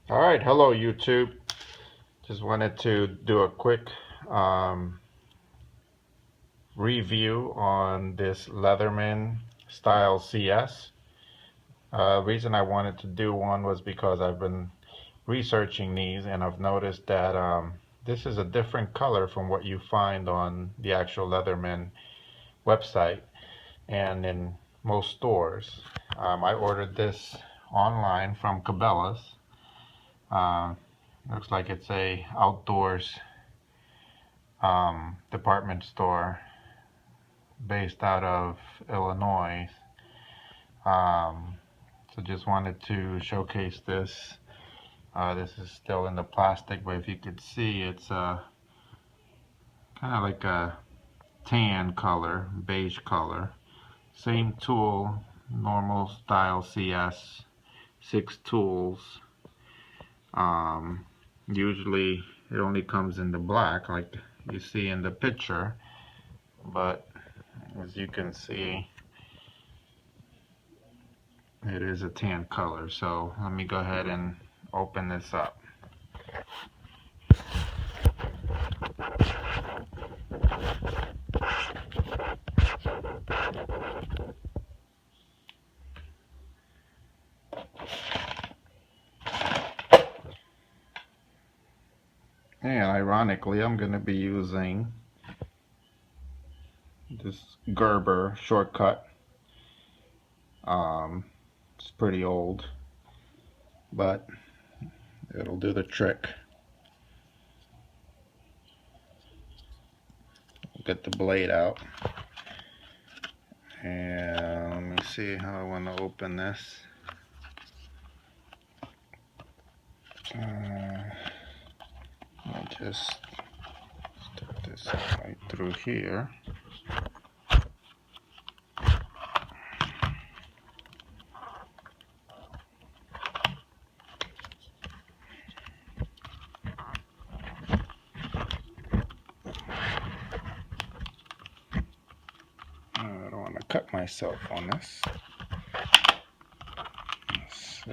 Alright, hello YouTube. Just wanted to do a quick review on this Leatherman Style CS. Reason I wanted to do one was because I've been researching these and I've noticed that this is a different color from what you find on the actual Leatherman website and in most stores. I ordered this online from Cabela's. Uh, Looks like it's a outdoors department store based out of Illinois. Um, so just wanted to showcase this. This is still in the plastic, but if you could see, it's kind of like a tan color, beige color. Same tool, normal style CS, 6 tools. Usually it only comes in the black like you see in the picture, but as you can see, it is a tan color. So let me go ahead and open this up. And ironically, I'm going to be using this Gerber shortcut. It's pretty old, but it'll do the trick. Get the blade out. And let me see how I want to open this. Let me just stick this right through here. I don't want to cut myself on this. Let's see.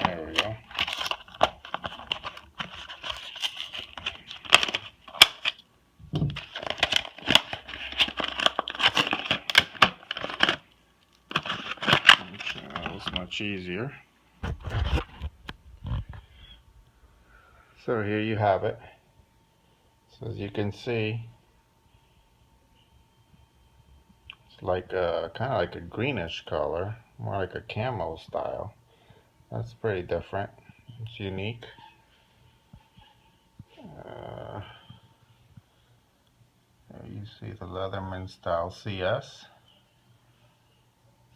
There we go. Okay, that was much easier. So here you have it. So as you can see, it's like a kind of like a greenish color, more like a camo style. That's pretty different. It's unique. There you see the Leatherman Style CS.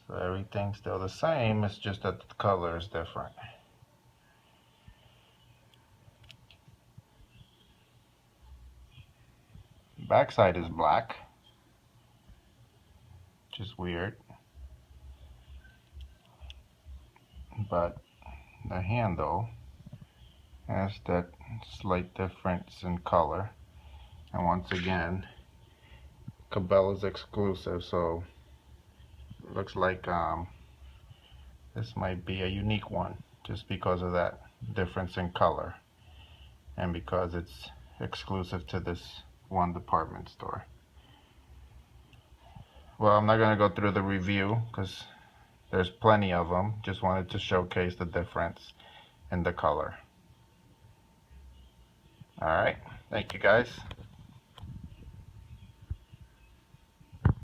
So everything's still the same, it's just that the color is different. Backside is black, which is weird. But the handle has that slight difference in color. And once again, Cabela's exclusive, so it looks like this might be a unique one just because of that difference in color and because it's exclusive to this one department store. Well, I'm not going to go through the review because there's plenty of them. Just wanted to showcase the difference in the color. Alright, thank you guys.